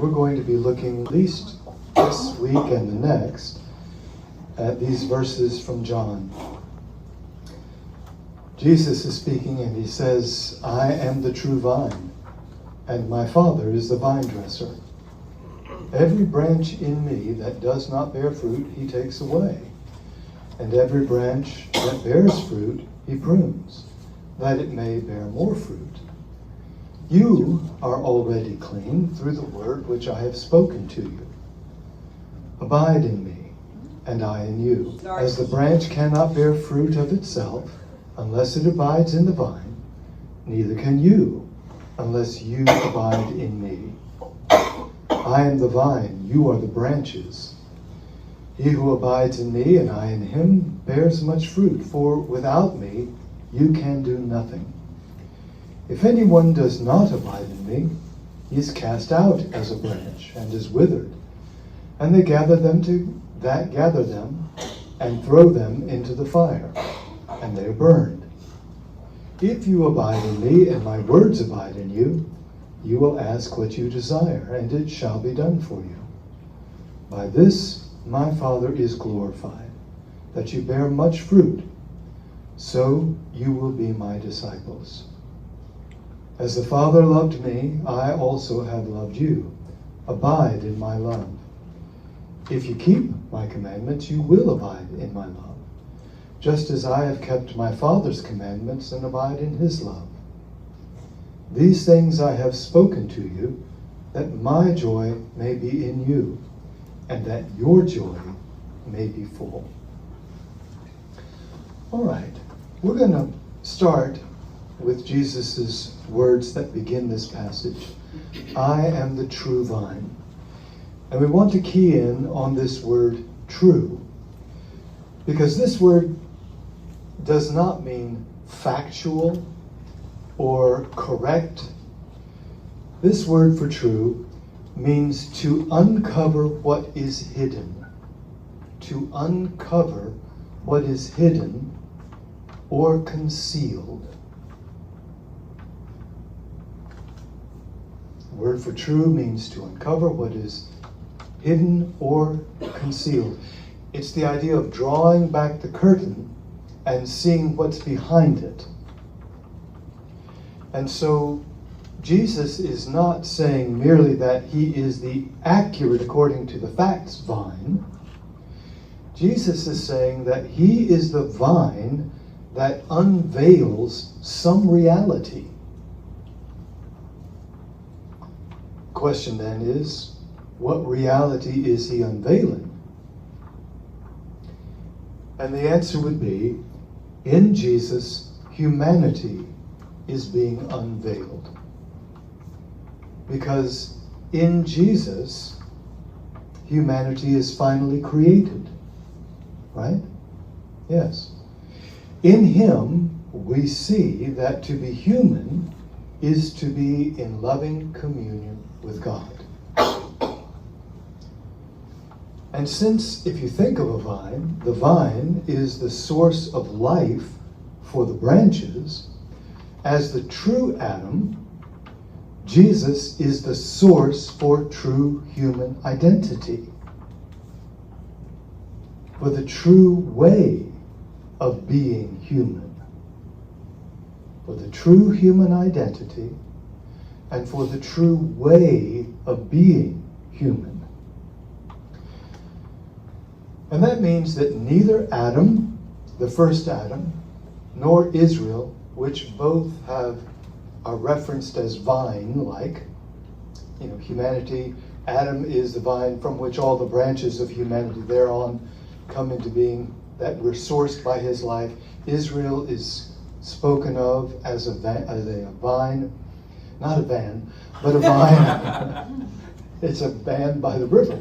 we're going to be looking at least this week and the next at these verses from John. Jesus is speaking and he says, I am the true vine, and my Father is the vine dresser. Every branch in me that does not bear fruit, he takes away. And every branch that bears fruit, he prunes, that it may bear more fruit. You are already clean through the word which I have spoken to you. Abide in me, and I in you. As the branch cannot bear fruit of itself unless it abides in the vine, neither can you unless you abide in me. I am the vine, you are the branches. He who abides in me and I in him bears much fruit, for without me you can do nothing. If anyone does not abide in me, he is cast out as a branch and is withered, and they gather them and throw them into the fire, and they are burned. If you abide in me and my words abide in you, you will ask what you desire, and it shall be done for you. By this my Father is glorified, that you bear much fruit, so you will be my disciples. As the Father loved me, I also have loved you. Abide in my love. If you keep my commandments, you will abide in my love, just as I have kept my Father's commandments and abide in his love. These things I have spoken to you, that my joy may be in you, and that your joy may be full. All right, we're going to start with Jesus' words that begin this passage. I am the true vine. And we want to key in on this word true, because this word does not mean factual or correct. This word for true means to uncover what is hidden. To uncover what is hidden or concealed. The word for true means to uncover what is hidden or concealed. It's the idea of drawing back the curtain and seeing what's behind it. And so Jesus is not saying merely that he is the accurate, according to the facts, vine. Jesus is saying that he is the vine that unveils some reality. The question then is, what reality is he unveiling? And the answer would be, in Jesus, humanity is being unveiled. Because in Jesus, humanity is finally created. Right? Yes. In him, we see that to be human is to be in loving communion with God. And since, if you think of a vine, the vine is the source of life for the branches, as the true Adam, Jesus is the source for true human identity, for the true way of being human, for the true human identity, and for the true way of being human. And that means that neither Adam, the first Adam, nor Israel, which both are referenced as vine-like, humanity, Adam is the vine from which all the branches of humanity thereon come into being, that we're sourced by his life. Israel is spoken of as a vine, not a van, but a vine. It's a band by the river.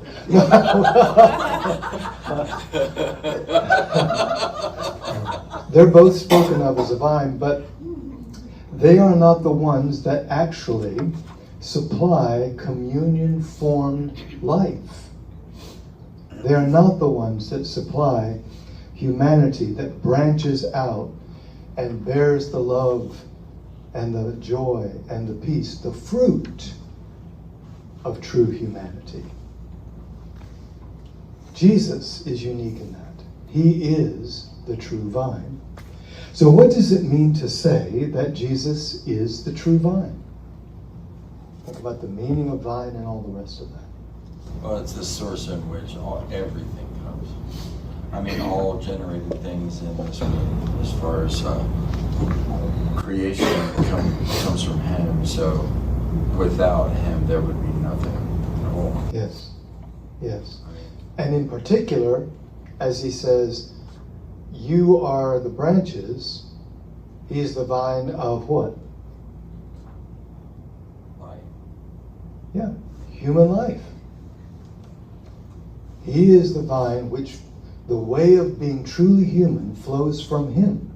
They're both spoken of as a vine, but they are not the ones that actually supply communion-formed life. They are not the ones that supply humanity that branches out and bears the love and the joy and the peace, the fruit of true humanity. Jesus is unique in that. He is the true vine. So what does it mean to say that Jesus is the true vine? Think about the meaning of vine and all the rest of that. Well, it's the source in which everything comes. I mean, all generated things in this world, as far as creation comes from Him. So without Him, there would be nothing at all. Yes, yes. And in particular, as He says, you are the branches, He's the vine of what? Life. Yeah, human life. He is the vine which the way of being truly human flows from Him.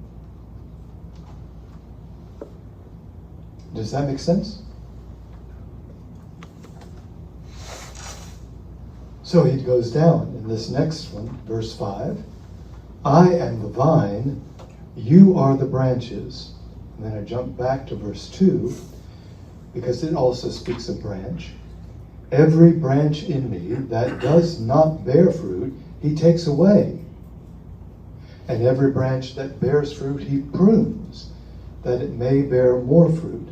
Does that make sense? So he goes down in this next one, verse 5. I am the vine, you are the branches. And then I jump back to verse 2, because it also speaks of branch. Every branch in me that does not bear fruit, He takes away. And every branch that bears fruit, He prunes, that it may bear more fruit.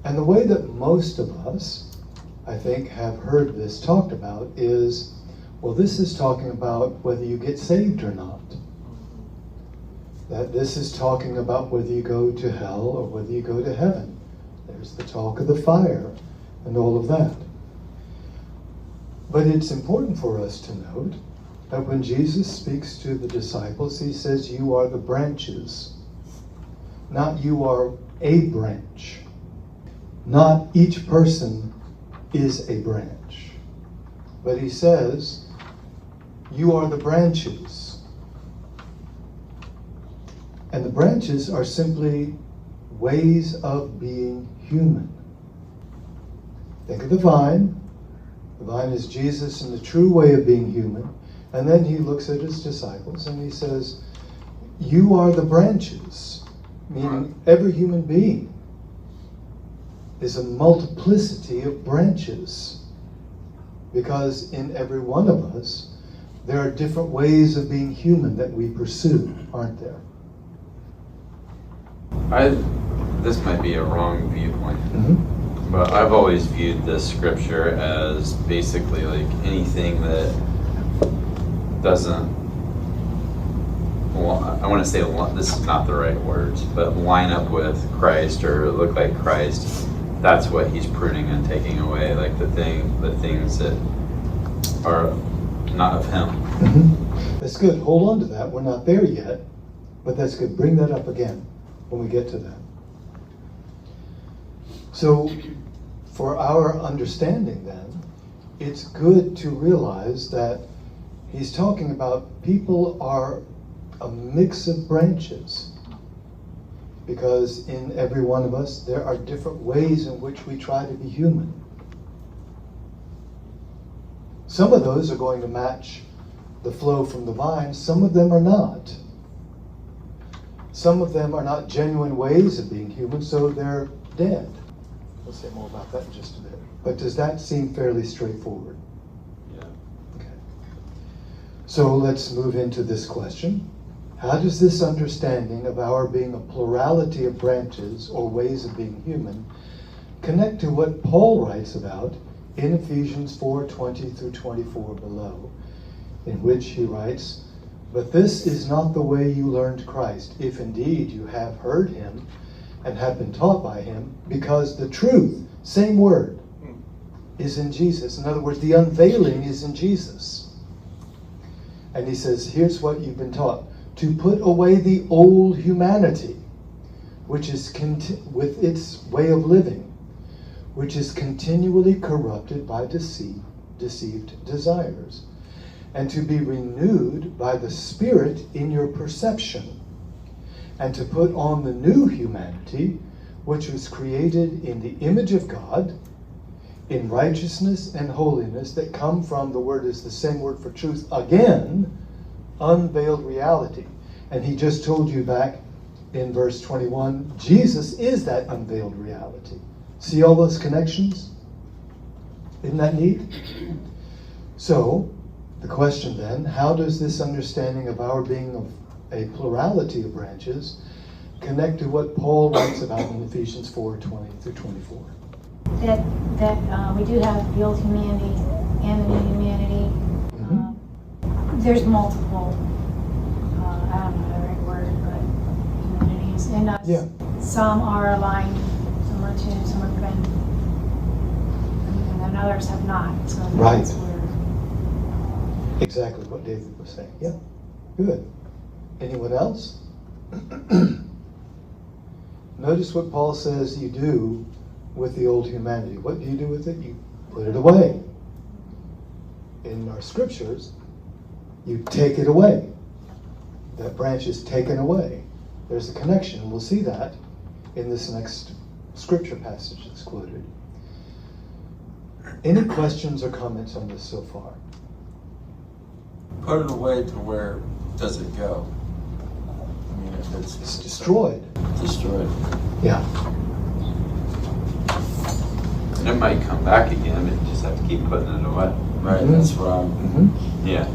And the way that most of us, I think, have heard this talked about is, well, this is talking about whether you get saved or not. That this is talking about whether you go to hell or whether you go to heaven. There's the talk of the fire and all of that. But it's important for us to note that when Jesus speaks to the disciples, He says, you are the branches, not you are a branch. Not each person is a branch. But He says, you are the branches. And the branches are simply ways of being human. Think of the vine. The vine is Jesus in the true way of being human. And then He looks at His disciples and He says, you are the branches. Meaning every human being is a multiplicity of branches. Because in every one of us, there are different ways of being human that we pursue, aren't there? This might be a wrong viewpoint, Mm-hmm. but I've always viewed this scripture as basically like anything that doesn't, well, I want to say, this is not the right words, but line up with Christ or look like Christ. That's what He's pruning and taking away, like the things that are not of Him. Mm-hmm. That's good. Hold on to that. We're not there yet, but that's good. Bring that up again when we get to that. So, for our understanding then, it's good to realize that He's talking about people are a mix of branches. Because in every one of us, there are different ways in which we try to be human. Some of those are going to match the flow from the vine. Some of them are not. Some of them are not genuine ways of being human, so they're dead. We'll say more about that in just a bit. But does that seem fairly straightforward? Yeah. Okay. So let's move into this question. How does this understanding of our being a plurality of branches or ways of being human connect to what Paul writes about in Ephesians 4:20 through 24 below, in which he writes, but this is not the way you learned Christ, if indeed you have heard Him and have been taught by Him, because the truth, same word, is in Jesus. In other words, the unveiling is in Jesus. And he says, here's what you've been taught. To put away the old humanity, which is with its way of living, which is continually corrupted by deceived desires, and to be renewed by the Spirit in your perception, and to put on the new humanity, which was created in the image of God, in righteousness and holiness that come from, the word is the same word for truth, again, unveiled reality. And he just told you back in verse 21, Jesus is that unveiled reality. See all those connections? Isn't that neat? So, the question then, how does this understanding of our being of a plurality of branches connect to what Paul writes about in Ephesians 4:20 through 24? That we do have the old humanity and the new humanity. Mhm. There's multiple, I don't know the right word, but humanities. And Yeah. some are aligned, some are two, some are been, and then others have not. So Right. that's where, Exactly what David was saying. Yeah, good. Anyone else? Notice what Paul says you do with the old humanity. What do you do with it? You put it away. In our scriptures, you take it away. That branch is taken away. There's a connection. We'll see that in this next scripture passage that's quoted. Any questions or comments on this so far? Put it away to where does it go? I mean, if It's it's destroyed. destroyed. Yeah. And it might come back again, but you just have to keep putting it away. Right, Mhm. that's what I'm, Mm-hmm. Yeah.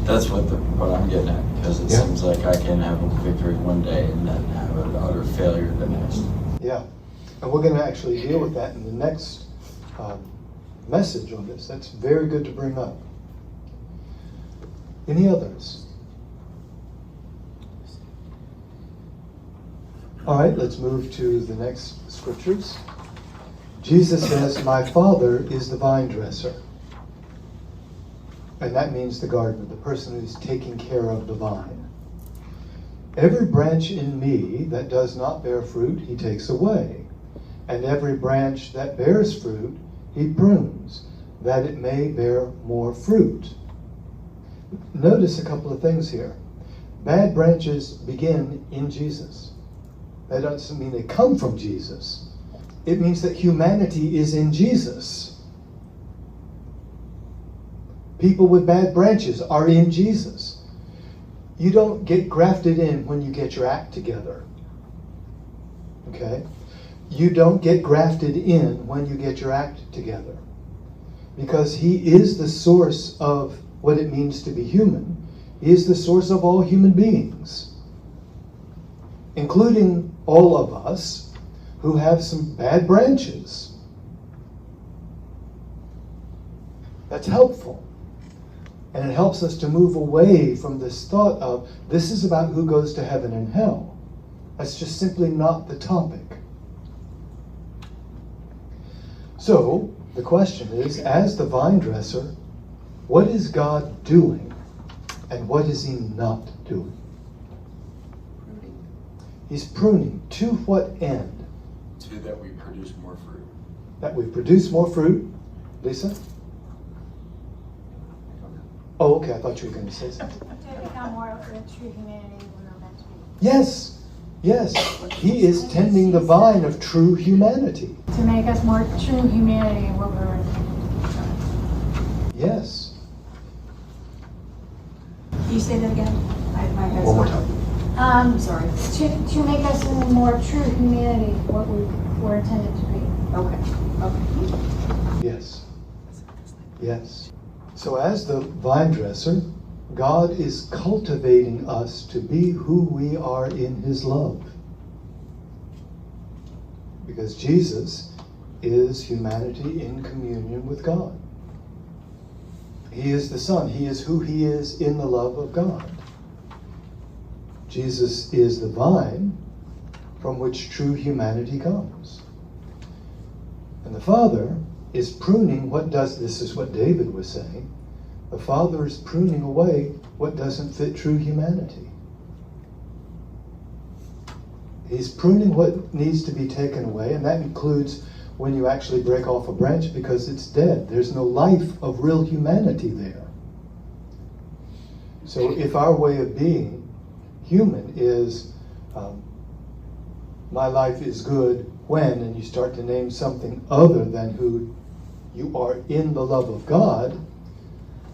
that's what I'm getting at, because it Yeah. seems like I can have a victory one day and then have an utter failure the next. Yeah, and we're going to actually deal with that in the next message on this. That's very good to bring up. Any others? All right, let's move to the next scriptures. Jesus says, "My Father is the vine dresser." And that means the gardener, the person who's taking care of the vine. "Every branch in me that does not bear fruit, he takes away. And every branch that bears fruit, he prunes, that it may bear more fruit." Notice a couple of things here. Bad branches begin in Jesus. That doesn't mean they come from Jesus. It means that humanity is in Jesus. People with bad branches are in Jesus. You don't get grafted in when you get your act together. Okay? You don't get grafted in when you get your act together. Because he is the source of what it means to be human. He is the source of all human beings, including all of us who have some bad branches. That's helpful. And it helps us to move away from this thought of this is about who goes to heaven and hell. That's just simply not the topic. So, the question is, as the vine dresser, what is God doing and what is he not doing? He's pruning. To what end? To that we produce more fruit. That we produce more fruit? Lisa? Oh, okay, I thought you were going to say something. to become more of the true humanity we were meant to be. Yes, yes. He is tending the vine of true humanity. To make us more true humanity and what we were intended to be. Yes. Can you say that again? My head's One more not- time. I'm sorry. To make us in more true humanity what we were intended to be. Okay. Yes. Yes. So as the vine dresser, God is cultivating us to be who we are in his love. Because Jesus is humanity in communion with God. He is the Son. He is who he is in the love of God. Jesus is the vine from which true humanity comes. And the Father is pruning this is what David was saying. The Father is pruning away what doesn't fit true humanity. He's pruning what needs to be taken away, and that includes when you actually break off a branch because it's dead. There's no life of real humanity there. So if our way of being human is my life is good when, and you start to name something other than who you are in the love of God,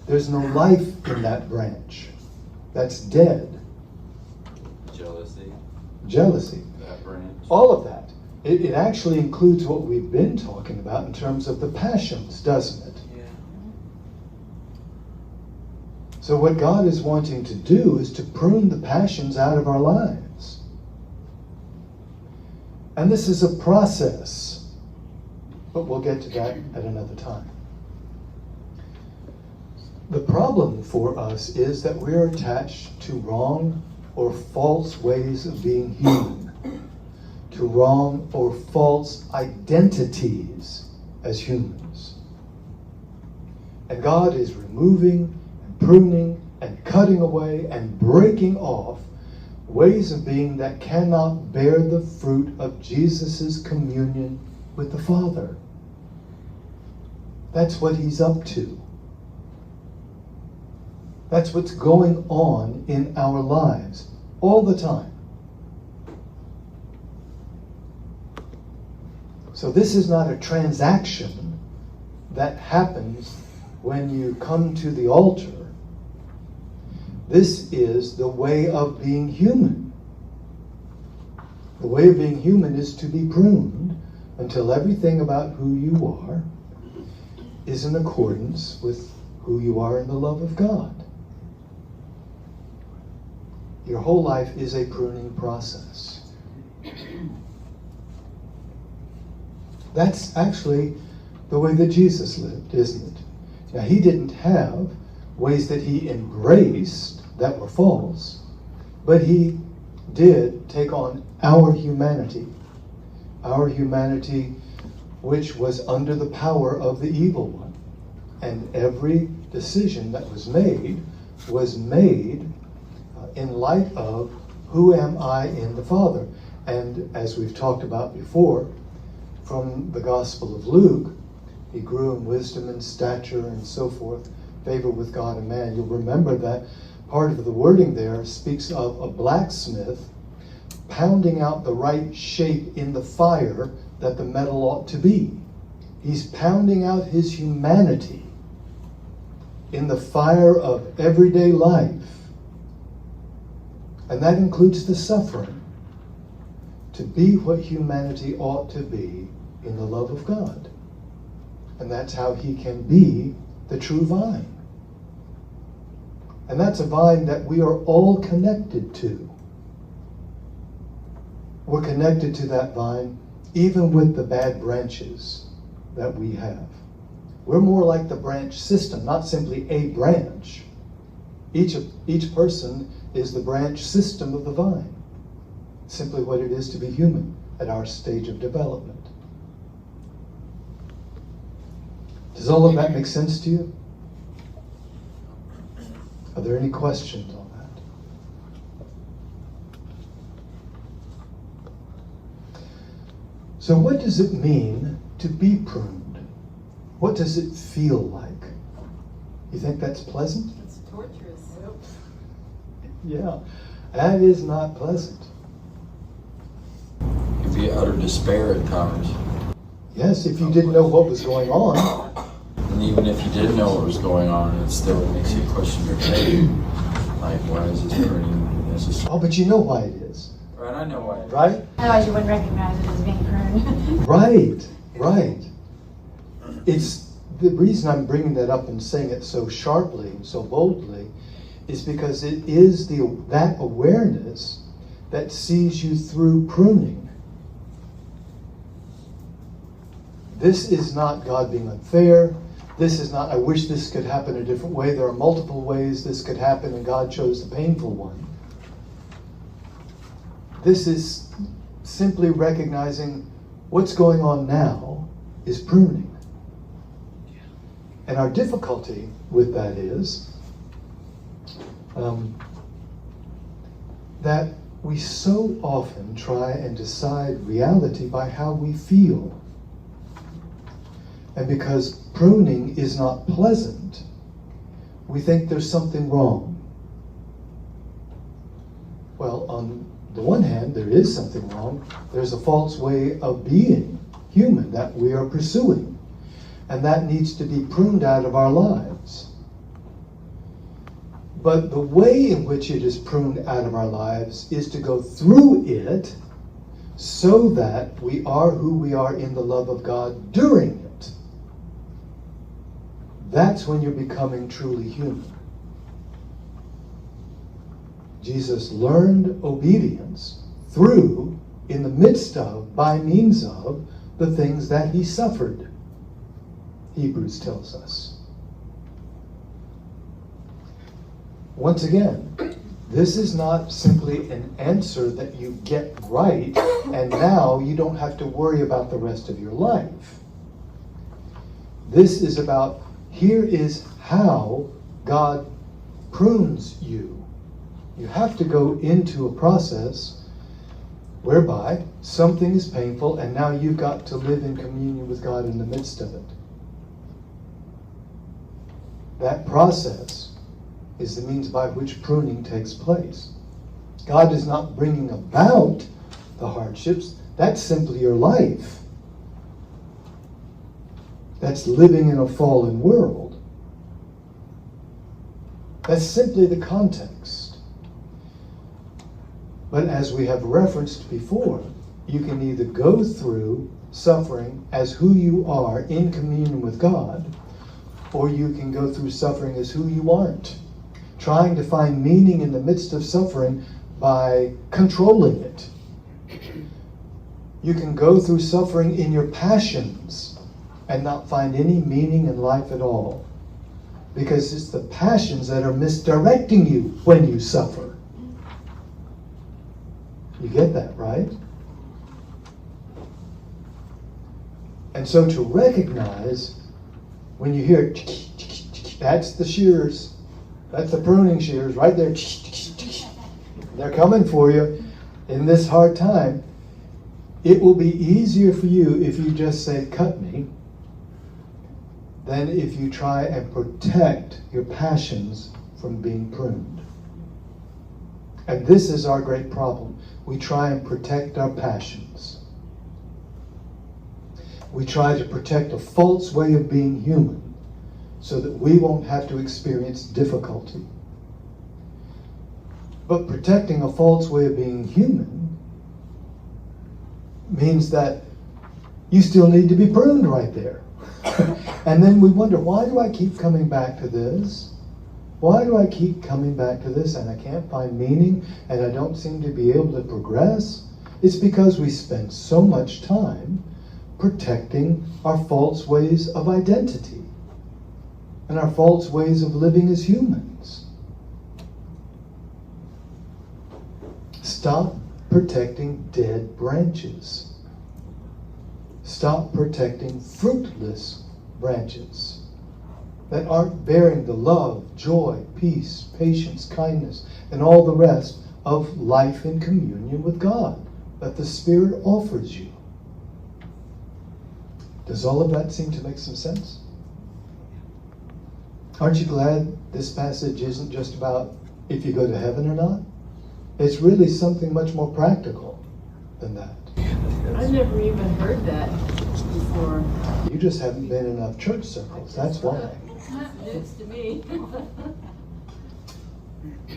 there's no life in that branch. That's dead. Jealousy, Jealousy. that branch. All of that. It actually includes what we've been talking about in terms of the passions, doesn't it? So what God is wanting to do is to prune the passions out of our lives. And this is a process, but we'll get to that at another time. The problem for us is that we're attached to wrong or false ways of being human, to wrong or false identities as humans. And God is removing and pruning and cutting away and breaking off ways of being that cannot bear the fruit of Jesus' communion with the Father. That's what he's up to. That's what's going on in our lives all the time. So this is not a transaction that happens when you come to the altar. This is the way of being human. The way of being human is to be pruned until everything about who you are is in accordance with who you are in the love of God. Your whole life is a pruning process. That's actually the way that Jesus lived, isn't it? Now, he didn't have ways that he embraced that were false, but he did take on our humanity which was under the power of the evil one. And every decision that was made in light of who am I in the Father. And as we've talked about before, from the Gospel of Luke, he grew in wisdom and stature and so forth, favor with God and man. You'll remember that part of the wording there speaks of a blacksmith pounding out the right shape in the fire that the metal ought to be. He's pounding out his humanity in the fire of everyday life. And that includes the suffering, to be what humanity ought to be in the love of God. And that's how he can be the true vine. And that's a vine that we are all connected to. We're connected to that vine even with the bad branches that we have. We're more like the branch system, not simply a branch. Each person is the branch system of the vine. Simply what it is to be human at our stage of development. Does all of that make sense to you? Are there any questions on that? So what does it mean to be pruned? What does it feel like? You think that's pleasant? It's torturous. Yeah, that is not pleasant. If you utter despair at times, Yes, if you didn't know what was going on, and even if you did know what was going on, it still makes you question your faith. Like, why is this burning necessary? oh, but you know why it is, Right, I know why. right? Otherwise you wouldn't recognize it as being pruned. Right. It's the reason I'm bringing that up and saying it so sharply, so boldly, is because it is that awareness that sees you through pruning. This is not God being unfair. This is not, I wish this could happen a different way. There are multiple ways this could happen, and God chose the painful one. This is simply recognizing what's going on now is pruning. And our difficulty with that is that we so often try and decide reality by how we feel. And because pruning is not pleasant, we think there's something wrong. Well, on the one hand, there is something wrong. There's a false way of being human that we are pursuing. And that needs to be pruned out of our lives. But the way in which it is pruned out of our lives is to go through it so that we are who we are in the love of God during it. That's when you're becoming truly human. Jesus learned obedience through, in the midst of, by means of, the things that he suffered. Hebrews tells us. Once again, this is not simply an answer that you get right and now you don't have to worry about the rest of your life. This is about, here is how God prunes you. You have to go into a process whereby something is painful and now you've got to live in communion with God in the midst of it. That process is the means by which pruning takes place. God is not bringing about the hardships. That's simply your life. That's living in a fallen world. That's simply the context. But as we have referenced before, you can either go through suffering as who you are in communion with God, or you can go through suffering as who you aren't, trying to find meaning in the midst of suffering by controlling it. You can go through suffering in your passions and not find any meaning in life at all, because it's the passions that are misdirecting you when you suffer. You get that, right? And so to recognize when you hear, that's the shears, that's the pruning shears right there. They're coming for you in this hard time. It will be easier for you if you just say, cut me, than if you try and protect your passions from being pruned. And this is our great problem. We try and protect our passions. We try to protect a false way of being human so that we won't have to experience difficulty. But protecting a false way of being human means that you still need to be pruned right there. And then we wonder, why do I keep coming back to this? Why do I keep coming back to this and I can't find meaning and I don't seem to be able to progress? It's because we spend so much time protecting our false ways of identity and our false ways of living as humans. Stop protecting dead branches. Stop protecting fruitless branches that aren't bearing the love, joy, peace, patience, kindness, and all the rest of life in communion with God that the Spirit offers you. Does all of that seem to make some sense? Aren't you glad this passage isn't just about if you go to heaven or not? It's really something much more practical than that. I've never even heard that before. You just haven't been in enough church circles, that's why. News to me.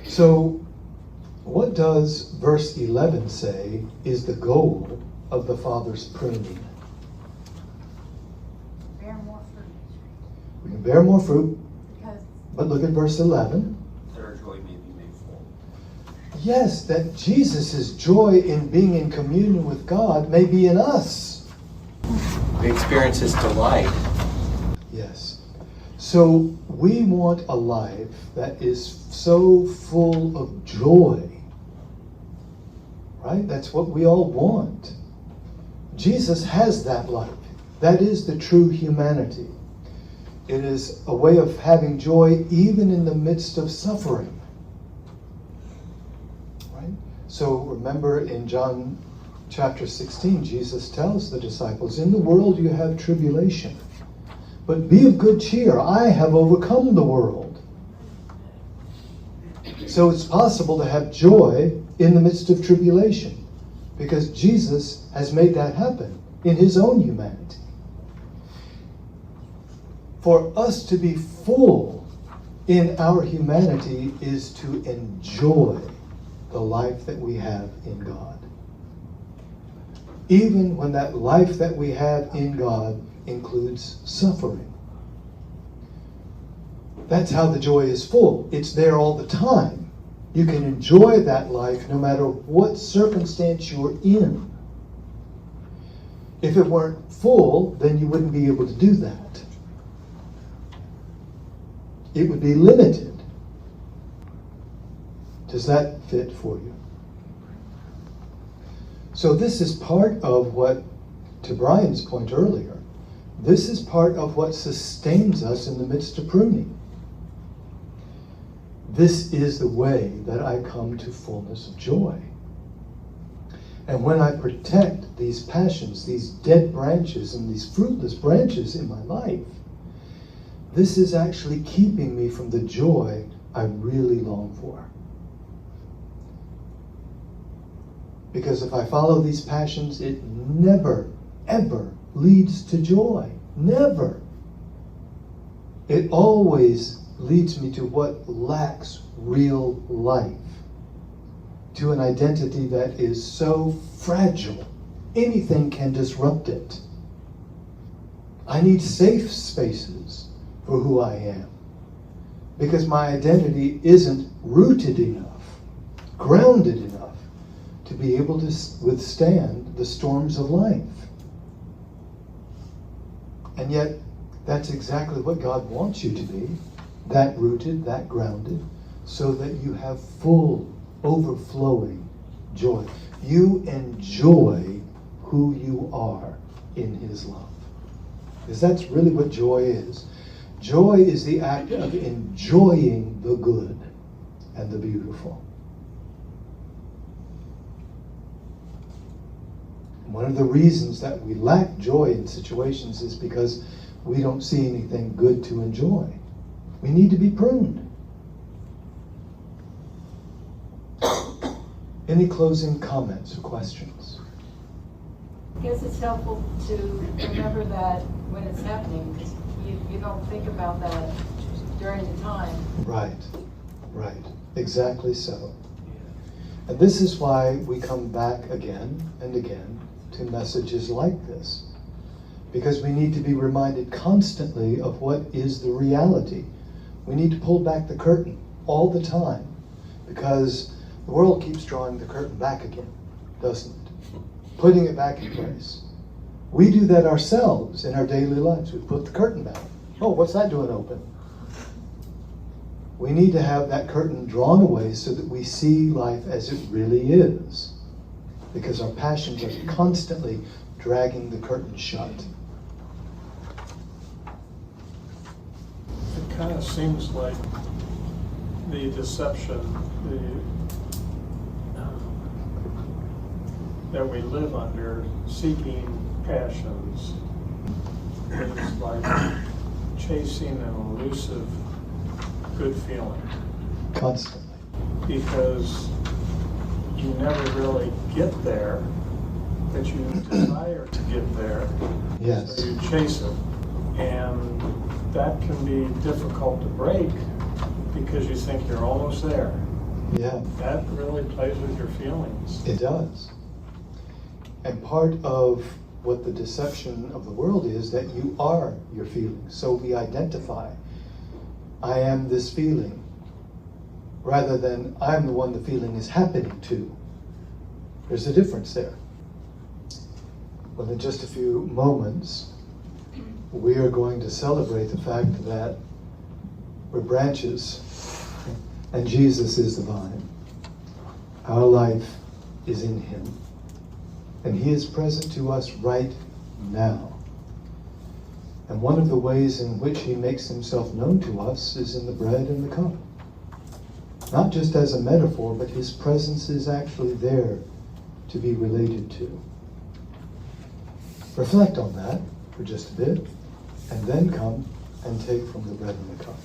So, what does verse 11 say is the goal of the Father's pruning? Bear more fruit. We can bear more fruit, Because but look at verse 11. Their joy may be made full. Yes, that Jesus' joy in being in communion with God may be in us. We experience His delight. Yes. So we want a life that is so full of joy. Right? That's what we all want. Jesus has that life. That is the true humanity. It is a way of having joy even in the midst of suffering. Right? So remember in John chapter 16, Jesus tells the disciples, in the world you have tribulation, but be of good cheer. I have overcome the world. So it's possible to have joy in the midst of tribulation because Jesus has made that happen in His own humanity. For us to be full in our humanity is to enjoy the life that we have in God. Even when that life that we have in God includes suffering. That's how the joy is full. It's there all the time. You can enjoy that life no matter what circumstance you're in. If it weren't full, then you wouldn't be able to do that. It would be limited. Does that fit for you? So this is part of what, to Brian's point earlier, this is part of what sustains us in the midst of pruning. This is the way that I come to fullness of joy. And when I protect these passions, these dead branches and these fruitless branches in my life, this is actually keeping me from the joy I really long for. Because if I follow these passions, it never, ever leads to joy. Never. It always leads me to what lacks real life. To an identity that is so fragile, anything can disrupt it. I need safe spaces for who I am. Because my identity isn't rooted enough, grounded enough, to be able to withstand the storms of life. And yet, that's exactly what God wants you to be, that rooted, that grounded, so that you have full, overflowing joy. You enjoy who you are in His love. Because that's really what joy is. Joy is the act of enjoying the good and the beautiful. One of the reasons that we lack joy in situations is because we don't see anything good to enjoy. We need to be pruned. Any closing comments or questions? I guess it's helpful to remember that when it's happening, because you don't think about that during the time. Right. Exactly so. And this is why we come back again and again to messages like this. Because we need to be reminded constantly of what is the reality. We need to pull back the curtain all the time. Because the world keeps drawing the curtain back again, doesn't it? Putting it back in place. We do that ourselves in our daily lives. We put the curtain back. Oh, what's that doing open? We need to have that curtain drawn away so that we see life as it really is. Because our passions are constantly dragging the curtain shut. It kind of seems like the deception that we live under, seeking passions, is like chasing an elusive good feeling. Constantly. Because you never really get there, but you desire to get there. Yes. So you chase it. And that can be difficult to break because you think you're almost there. Yeah. That really plays with your feelings. It does. And part of what the deception of the world is that you are your feelings. So we identify, I am this feeling, rather than I'm the one the feeling is happening to. There's a difference there. Well, in just a few moments, we are going to celebrate the fact that we're branches and Jesus is the vine. Our life is in Him. And He is present to us right now. And one of the ways in which He makes Himself known to us is in the bread and the cup. Not just as a metaphor, but His presence is actually there to be related to. Reflect on that for just a bit, and then come and take from the bread and the cup.